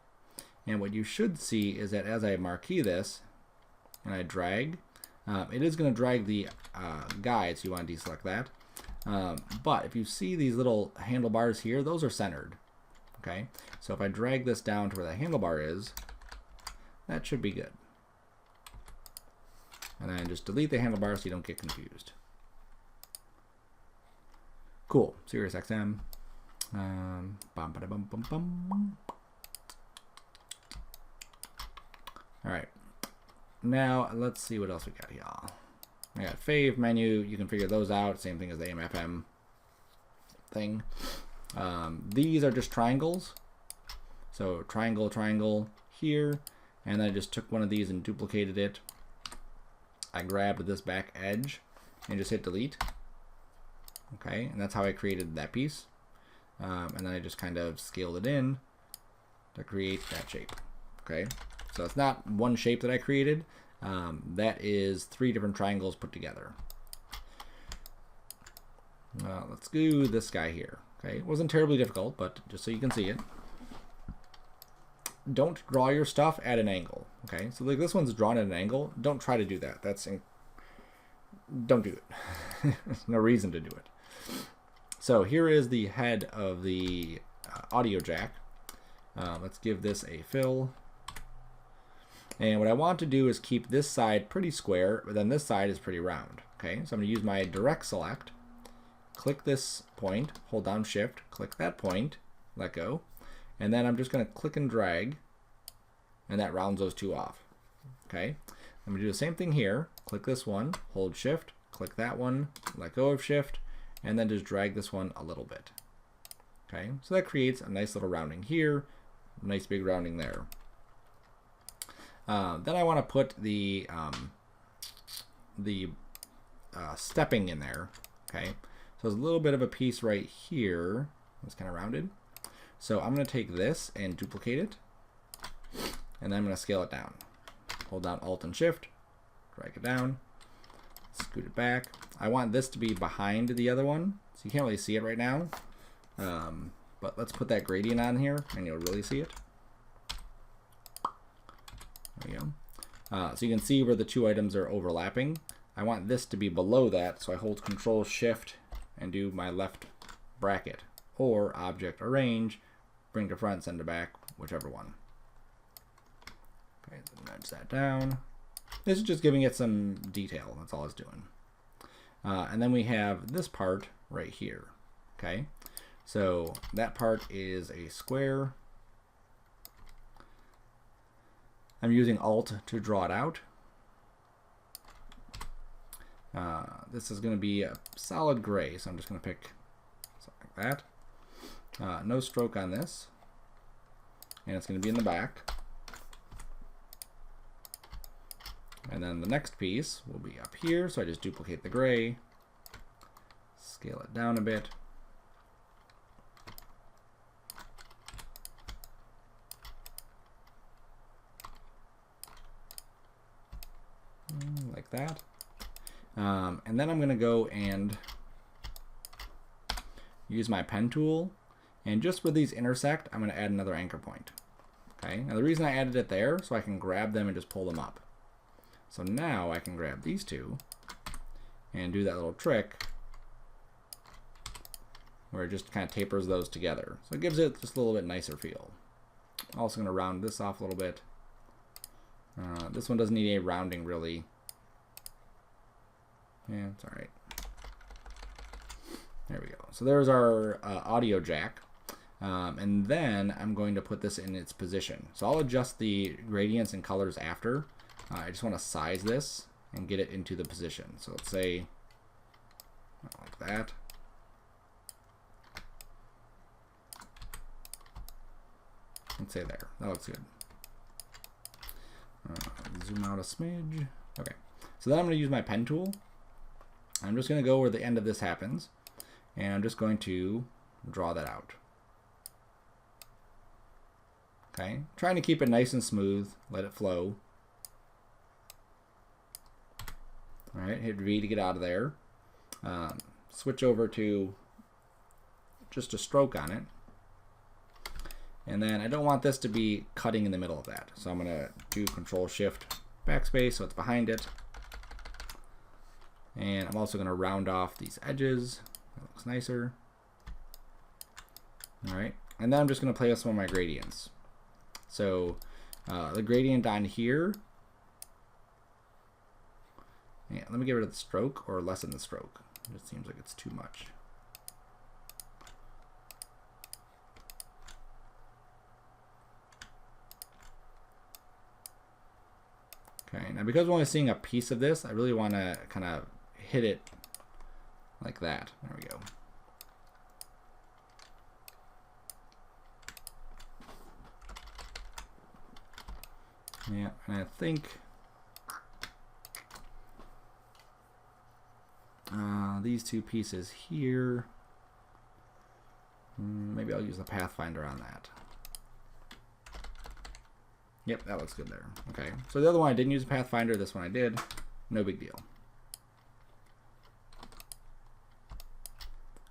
and what you should see is that as I marquee this and I drag, it is going to drag the guide, so you want to deselect that. But if you see these little handlebars here, those are centered. Okay, so if I drag this down to where the handlebar is, that should be good. And then just delete the handlebar so you don't get confused. Cool. Sirius XM. Bum, bada, bum, bum, bum. All right. Now let's see what else we got here. I got fave menu. You can figure those out. Same thing as the AM/FM thing. These are just triangles. So triangle, triangle here. And then I just took one of these and duplicated it. I grabbed this back edge and just hit delete. Okay, and that's how I created that piece. And then I just kind of scaled it in to create that shape. Okay, so it's not one shape that I created. That is 3 different triangles put together. Let's do this guy here. Okay, it wasn't terribly difficult, but just so you can see it. Don't draw your stuff at an angle. Okay, so like this one's drawn at an angle. Don't try to do that. Don't do it. There's no reason to do it. So here is the head of the audio jack. Let's give this a fill. And what I want to do is keep this side pretty square, but then this side is pretty round. Okay, so I'm going to use my direct select. Click this point, hold down Shift, click that point, let go. And then I'm just going to click and drag, and that rounds those two off. Okay, I'm going to do the same thing here. Click this one, hold shift, click that one, let go of shift, and then just drag this one a little bit. Okay, so that creates a nice little rounding here, nice big rounding there. Then I want to put the stepping in there. Okay, so there's a little bit of a piece right here that's kind of rounded. So I'm going to take this and duplicate it, and then I'm going to scale it down. Hold down Alt and Shift, drag it down, scoot it back. I want this to be behind the other one, so you can't really see it right now. But let's put that gradient on here, and you'll really see it. There we go. So you can see where the two items are overlapping. I want this to be below that, so I hold Control Shift and do my left bracket, or Object Arrange, bring to front, send to back, whichever one. Okay, so nudge that down. This is just giving it some detail. That's all it's doing. And then we have this part right here. Okay, so that part is a square. I'm using Alt to draw it out. This is going to be a solid gray, so I'm just going to pick something like that. No stroke on this, and it's going to be in the back. And then the next piece will be up here, so I just duplicate the gray, scale it down a bit. Like that. And then I'm going to go and use my pen tool, and just where these intersect, I'm going to add another anchor point. Okay, now the reason I added it there, so I can grab them and just pull them up. So now I can grab these two and do that little trick where it just kind of tapers those together. So it gives it just a little bit nicer feel. I'm also going to round this off a little bit. This one doesn't need any rounding really. Yeah, it's all right. There we go. So there's our audio jack. And then I'm going to put this in its position. So I'll adjust the gradients and colors after. I just want to size this and get it into the position. So let's say like that. Let's say there. That looks good. Zoom out a smidge. Okay. So then I'm going to use my pen tool. I'm just going to go where the end of this happens, and I'm just going to draw that out. Okay. Trying to keep it nice and smooth. Let it flow. All right, hit V to get out of there. Switch over to just a stroke on it. And then I don't want this to be cutting in the middle of that. So I'm going to do Control Shift Backspace so it's behind it. And I'm also going to round off these edges. That looks nicer. All right, and then I'm just going to play with some of my gradients. So the gradient on here, yeah, let me get rid of the stroke or lessen the stroke. It seems like it's too much. Okay, now because we're only seeing a piece of this, I really want to kind of hit it like that. There we go. Yeah, and I think these two pieces here, maybe I'll use the Pathfinder on that. Yep, that looks good there. Okay, so the other one I didn't use a Pathfinder, this one I did. No big deal.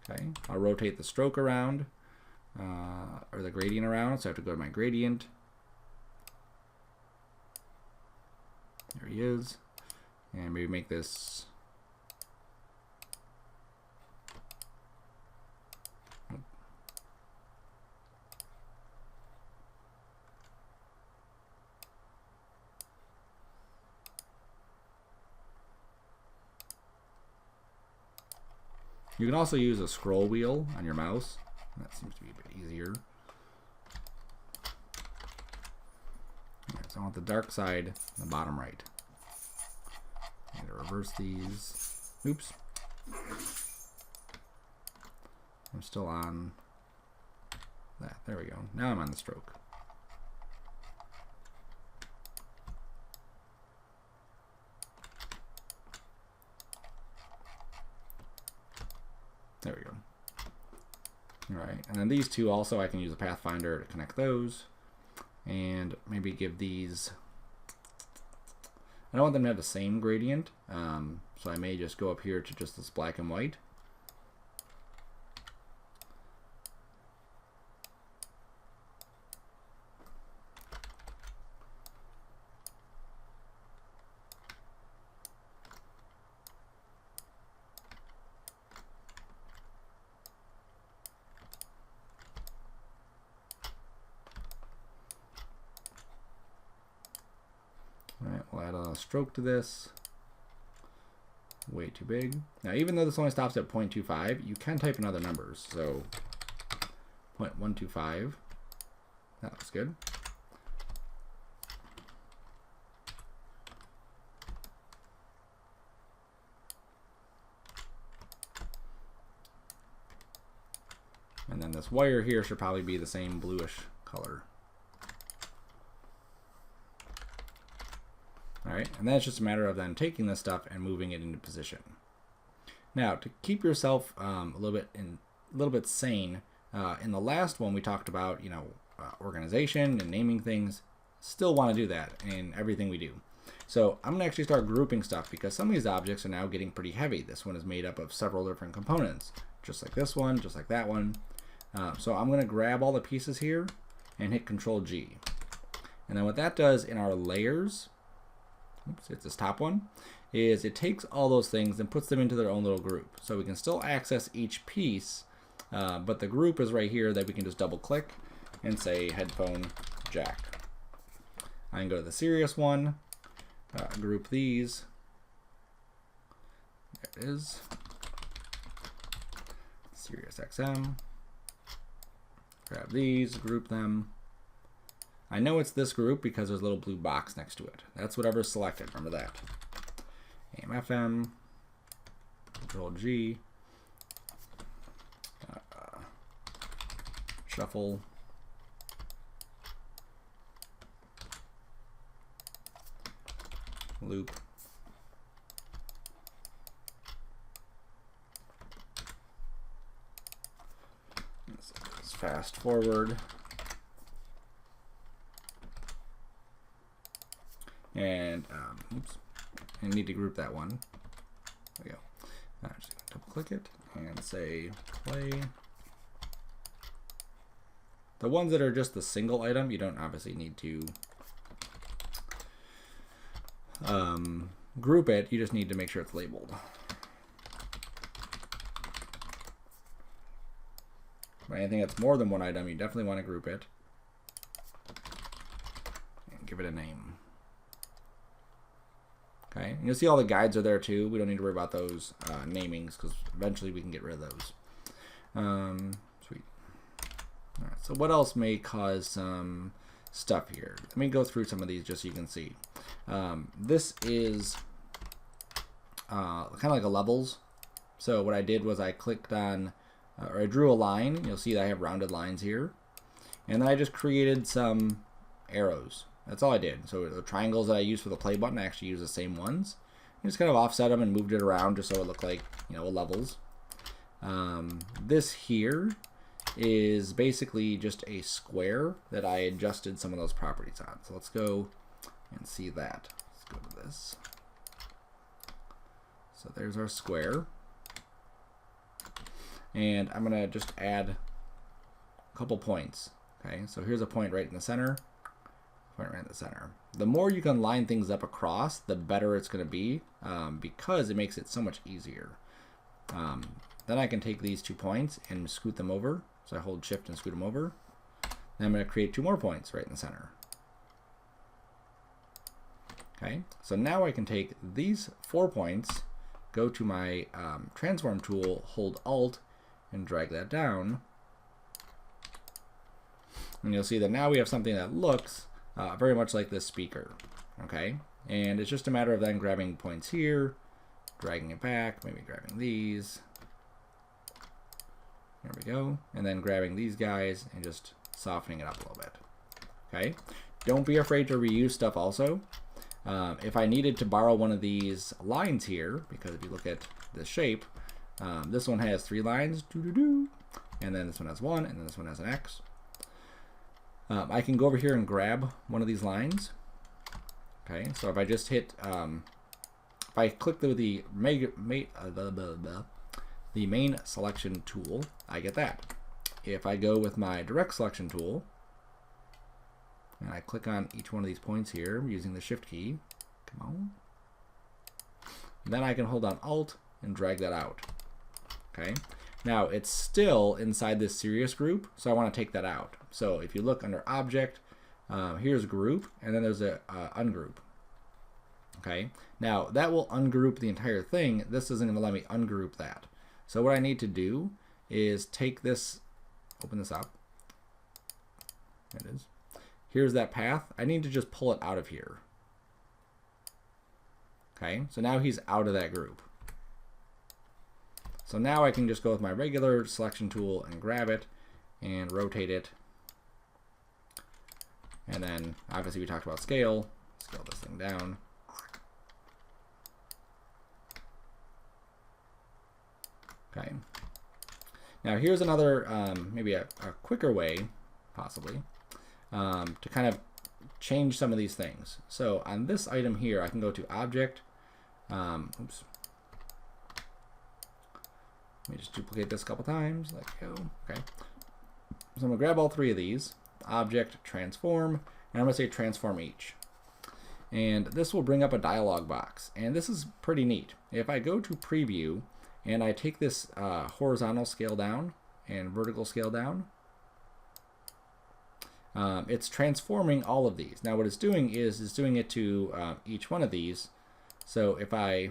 Okay, I'll rotate the stroke around, or the gradient around, so I have to go to my gradient. There he is. And maybe make this. You can also use a scroll wheel on your mouse. That seems to be a bit easier. So I want the dark side in the bottom right. I'm going to reverse these. Oops. I'm still on that. There we go. Now I'm on the stroke. There we go. All right, and then these two also, I can use a pathfinder to connect those, and maybe give these. I don't want them to have the same gradient, so I may just go up here to just this black and white. Alright, we'll add a stroke to this. Way too big. Now, even though this only stops at 0.25, you can type in other numbers. So 0.125. That looks good. And then this wire here should probably be the same bluish color. Alright, and then it's just a matter of then taking this stuff and moving it into position. Now, to keep yourself a little bit sane, in the last one we talked about, organization and naming things. Still want to do that in everything we do. So I'm going to actually start grouping stuff because some of these objects are now getting pretty heavy. This one is made up of several different components, just like this one, just like that one. So I'm going to grab all the pieces here and hit Control G. And then what that does in our layers, oops, it's this top one, is it takes all those things and puts them into their own little group. So we can still access each piece, but the group is right here that we can just double click and say headphone jack. I can go to the serious one, group these. There it is. Sirius XM. Grab these, group them. I know it's this group because there's a little blue box next to it. That's whatever's selected. Remember that. AM, FM, Control G, shuffle, loop, let's fast forward. And oops, I need to group that one. There we go. I'm just going to double click it and say play. The ones that are just the single item, you don't obviously need to group it. You just need to make sure it's labeled. But anything that's more than one item, you definitely want to group it and give it a name. Okay, and you'll see all the guides are there too. We don't need to worry about those namings because eventually we can get rid of those. Sweet. All right, so what else may cause some stuff here? Let me go through some of these just so you can see. This is kind of like a levels. So what I did was I clicked on, or I drew a line. You'll see that I have rounded lines here. And then I just created some arrows. That's all I did. So the triangles that I used for the play button, I actually use the same ones. I just kind of offset them and moved it around just so it looked like, levels. This here is basically just a square that I adjusted some of those properties on. So let's go and see that. Let's go to this. So there's our square. And I'm going to just add a couple points. Okay, so here's a point right in the center. Point right in the center. The more you can line things up across, the better it's going to be because it makes it so much easier. Then I can take these 2 points and scoot them over. So I hold shift and scoot them over. Then I'm going to create 2 more points right in the center. Okay, so now I can take these 4 points, go to my transform tool, hold Alt, and drag that down. And you'll see that now we have something that looks very much like this speaker. Okay, and it's just a matter of then grabbing points here, dragging it back, maybe grabbing these. There we go, and then grabbing these guys and just softening it up a little bit. Okay, don't be afraid to reuse stuff also. If I needed to borrow one of these lines here, because if you look at this shape, this one has 3 lines, and then this one has 1, and then this one has an X. I can go over here and grab one of these lines. Okay, so if I just hit, if I click the main selection tool, I get that. If I go with my direct selection tool, and I click on each one of these points here using the shift key, come on, then I can hold on Alt and drag that out. Okay, now it's still inside this serious group, so I want to take that out. So if you look under Object, here's Group, and then there's a Ungroup. Okay, now that will ungroup the entire thing. This isn't going to let me ungroup that. So what I need to do is take this, open this up. There it is. Here's that path. I need to just pull it out of here. Okay, so now he's out of that group. So now I can just go with my regular selection tool and grab it and rotate it. And then obviously we talked about scale. Scale this thing down. Okay. Now here's another, maybe a quicker way, possibly, to kind of change some of these things. So on this item here, I can go to Object. Oops. Let me just duplicate this a couple times. Let go. Okay. So I'm going to grab all 3 of these. Object, Transform, and I'm going to say Transform Each. And this will bring up a dialog box. And this is pretty neat. If I go to Preview, and I take this horizontal scale down and vertical scale down, it's transforming all of these. Now what it's doing is it's doing it to each one of these. So if I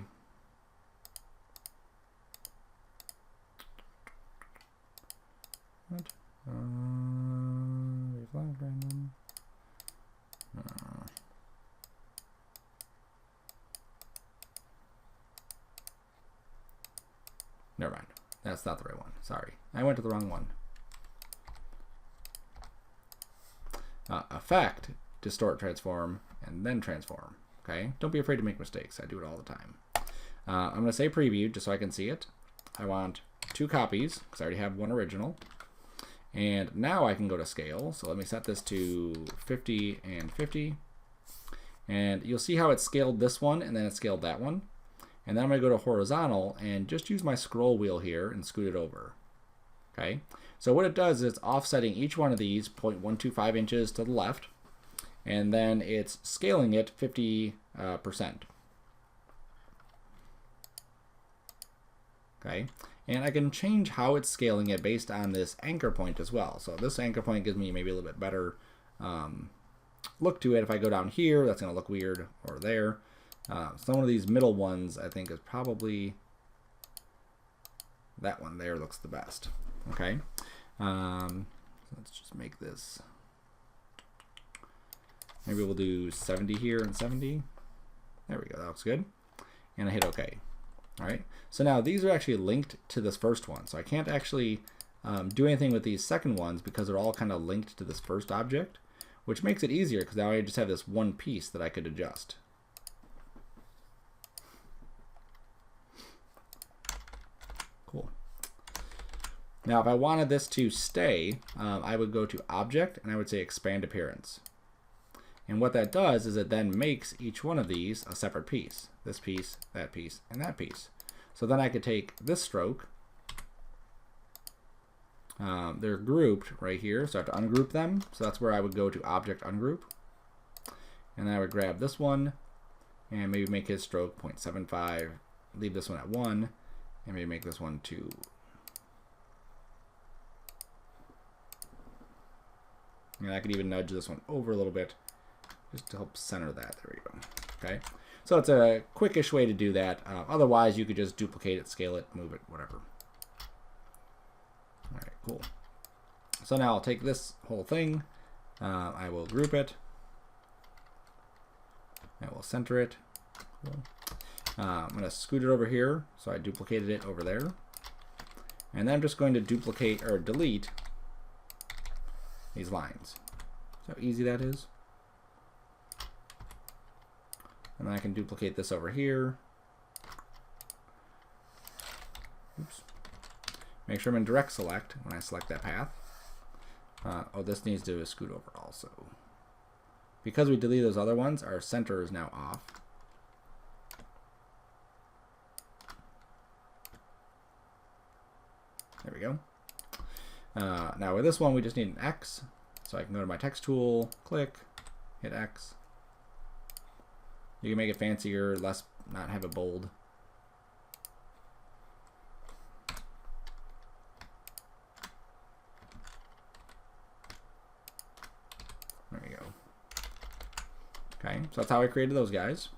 never mind. That's not the right one. Sorry. I went to the wrong one. Effect, distort, transform, and then transform. Okay? Don't be afraid to make mistakes. I do it all the time. I'm going to say preview just so I can see it. I want 2 copies because I already have 1 original. And now I can go to scale. So let me set this to 50 and 50. And you'll see how it scaled this one and then it scaled that one. And then I'm going to go to horizontal and just use my scroll wheel here and scoot it over. Okay, so what it does is it's offsetting each one of these 0.125 inches to the left, and then it's scaling it 50%. Okay, and I can change how it's scaling it based on this anchor point as well. So this anchor point gives me maybe a little bit better look to it. If I go down here, that's going to look weird, or there. Some of these middle ones I think is probably that one there looks the best. Okay, let's just make this, maybe we'll do 70 here and 70. There we go, that looks good. And I hit OK. All right, so now these are actually linked to this first one, so I can't actually do anything with these second ones because they're all kind of linked to this first object, which makes it easier because now I just have this one piece that I could adjust. Cool. Now if I wanted this to stay, I would go to Object and I would say Expand Appearance. And what that does is it then makes each one of these a separate piece. This piece, that piece, and that piece. So then I could take this stroke. They're grouped right here, so I have to ungroup them. So that's where I would go to Object Ungroup. And then I would grab this one and maybe make his stroke 0.75, leave this one at 1, and maybe make this one 2. And I could even nudge this one over a little bit just to help center that. There we go. Okay, so it's a quickish way to do that. Otherwise, you could just duplicate it, scale it, move it, whatever. All right, cool. So now I'll take this whole thing. I will group it. center it. Cool. I'm going to scoot it over here, so I duplicated it over there. And then I'm just going to duplicate or delete these lines. See how easy that is? And then I can duplicate this over here. Oops. Make sure I'm in direct select when I select that path. Oh, this needs to scoot over also. Because we deleted those other ones, our center is now off. There we go. Now with this one, we just need an X. So I can go to my text tool, click, hit X. You can make it fancier, less, not have it bold. There we go. Okay, so that's how I created those guys.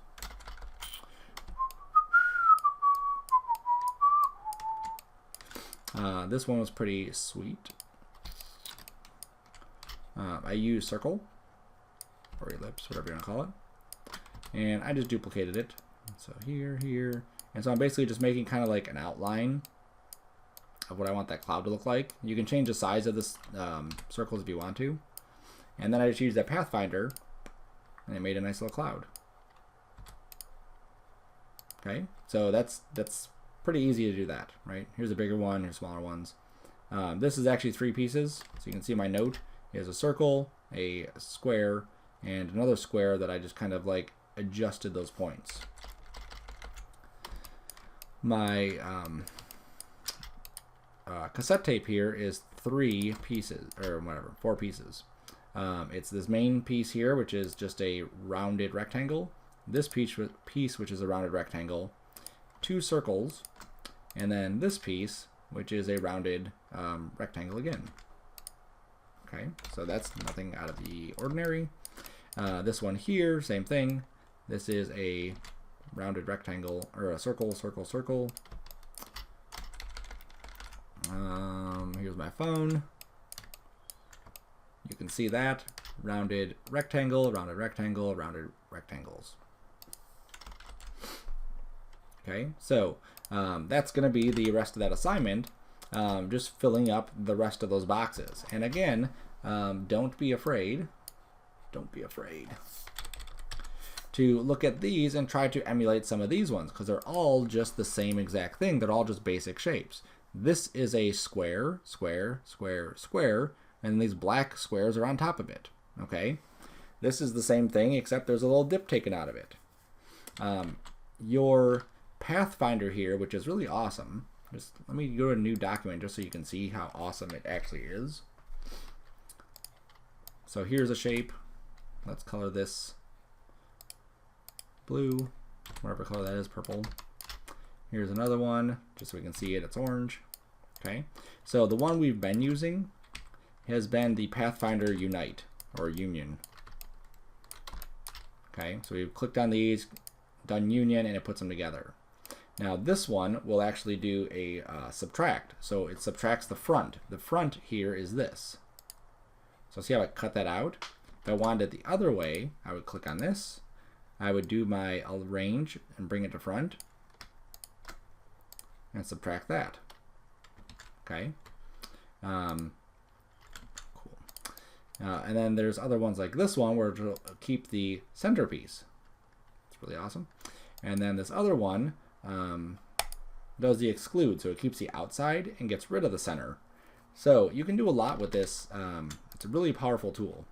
This one was pretty sweet. I used circle or ellipse, whatever you want to call it, and I just duplicated it. So here, here, and so I'm basically just making kind of like an outline of what I want that cloud to look like. You can change the size of this circles if you want to, and then I just used that Pathfinder, and it made a nice little cloud. Okay, so that's pretty easy to do that, right? Here's a bigger one, here's smaller ones. This is actually 3 pieces, so you can see my note is a circle, a square, and another square that I just kind of like adjusted those points. My cassette tape here is 3 pieces, or whatever, 4 pieces. It's this main piece here, which is just a rounded rectangle. This piece which is a rounded rectangle. 2 circles, and then this piece, which is a rounded rectangle again. Okay, so that's nothing out of the ordinary. This one here, same thing. This is a rounded rectangle, or a circle, circle, circle. Here's my phone. You can see that. Rounded rectangle, rounded rectangle, rounded rectangles. Okay, so that's going to be the rest of that assignment, just filling up the rest of those boxes. And again, don't be afraid to look at these and try to emulate some of these ones, because they're all just the same exact thing. They're all just basic shapes. This is a square, square, square, square, and these black squares are on top of it. Okay, this is the same thing, except there's a little dip taken out of it. Your Pathfinder here, which is really awesome. Just let me go to a new document just so you can see how awesome it actually is. So here's a shape. Let's color this blue, whatever color that is, purple. Here's another one, just so we can see it, it's orange. Okay, so the one we've been using has been the Pathfinder Unite, or Union. Okay, so we've clicked on these, done Union, and it puts them together. Now this one will actually do a subtract, so it subtracts the front. The front here is this. So see how I cut that out? If I wanted it the other way, I would click on this. I would do my arrange and bring it to front, and subtract that. Okay. Cool. And then there's other ones like this one where it'll keep the centerpiece. It's really awesome. And then this other one does the exclude, so it keeps the outside and gets rid of the center. So you can do a lot with this. It's a really powerful tool.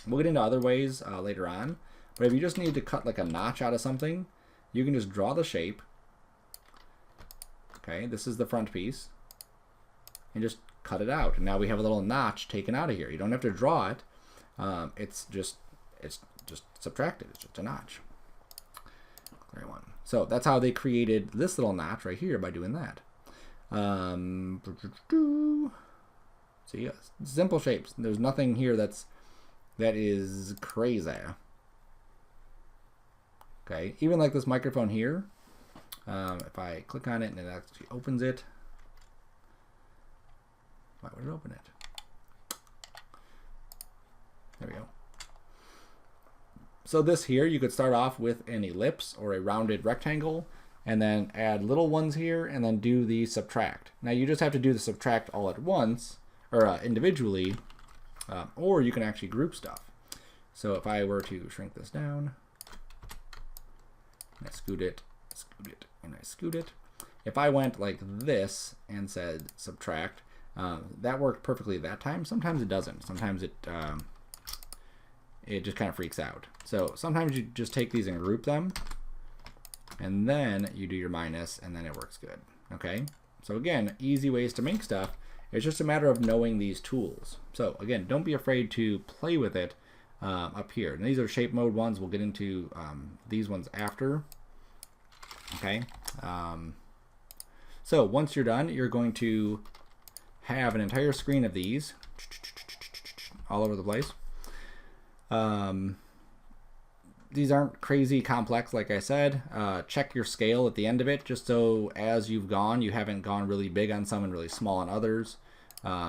We'll get into other ways later on, but if you just need to cut like a notch out of something, you can just draw the shape. Okay, this is the front piece, and just cut it out, and now we have a little notch taken out of here. You don't have to draw it. It's just subtracted. It's just a notch. Clear one. So that's how they created this little notch right here, by doing that. So yeah, simple shapes. There's nothing here that is crazy. Okay, even like this microphone here. If I click on it and it actually opens it, why would it open it? There we go. So this here, you could start off with an ellipse or a rounded rectangle, and then add little ones here, and then do the subtract. Now you just have to do the subtract all at once, or individually, or you can actually group stuff. So if I were to shrink this down, and I scoot it, and I scoot it. If I went like this and said subtract, that worked perfectly that time. Sometimes it doesn't. Sometimes it just kind of freaks out. So sometimes you just take these and group them, and then you do your minus, and then it works good. Okay? So again, easy ways to make stuff. It's just a matter of knowing these tools. So again, don't be afraid to play with it up here. And these are shape mode ones. We'll get into these ones after. Okay? So once you're done, you're going to have an entire screen of these all over the place. These aren't crazy complex, like I said. Check your scale at the end of it, just so as you've gone, you haven't gone really big on some and really small on others.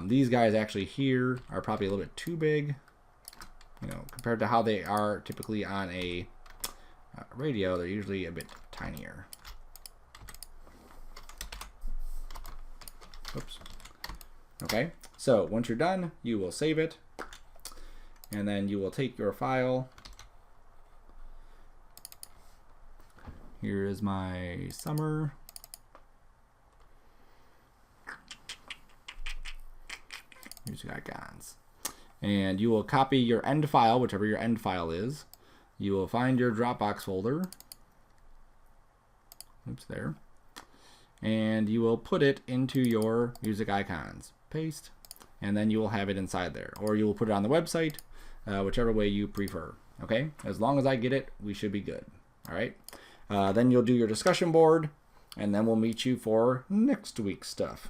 These guys actually here are probably a little bit too big, you know, compared to how they are typically on a radio. They're usually a bit tinier. Oops. Okay, so once you're done, you will save it, and then you will take your file. Here is my summer. Here's your icons. And you will copy your end file, whichever your end file is. You will find your Dropbox folder. Oops, there. And you will put it into your music icons. Paste. And then you will have it inside there. Or you will put it on the website, whichever way you prefer. Okay? As long as I get it, we should be good. All right? Then you'll do your discussion board, and then we'll meet you for next week's stuff.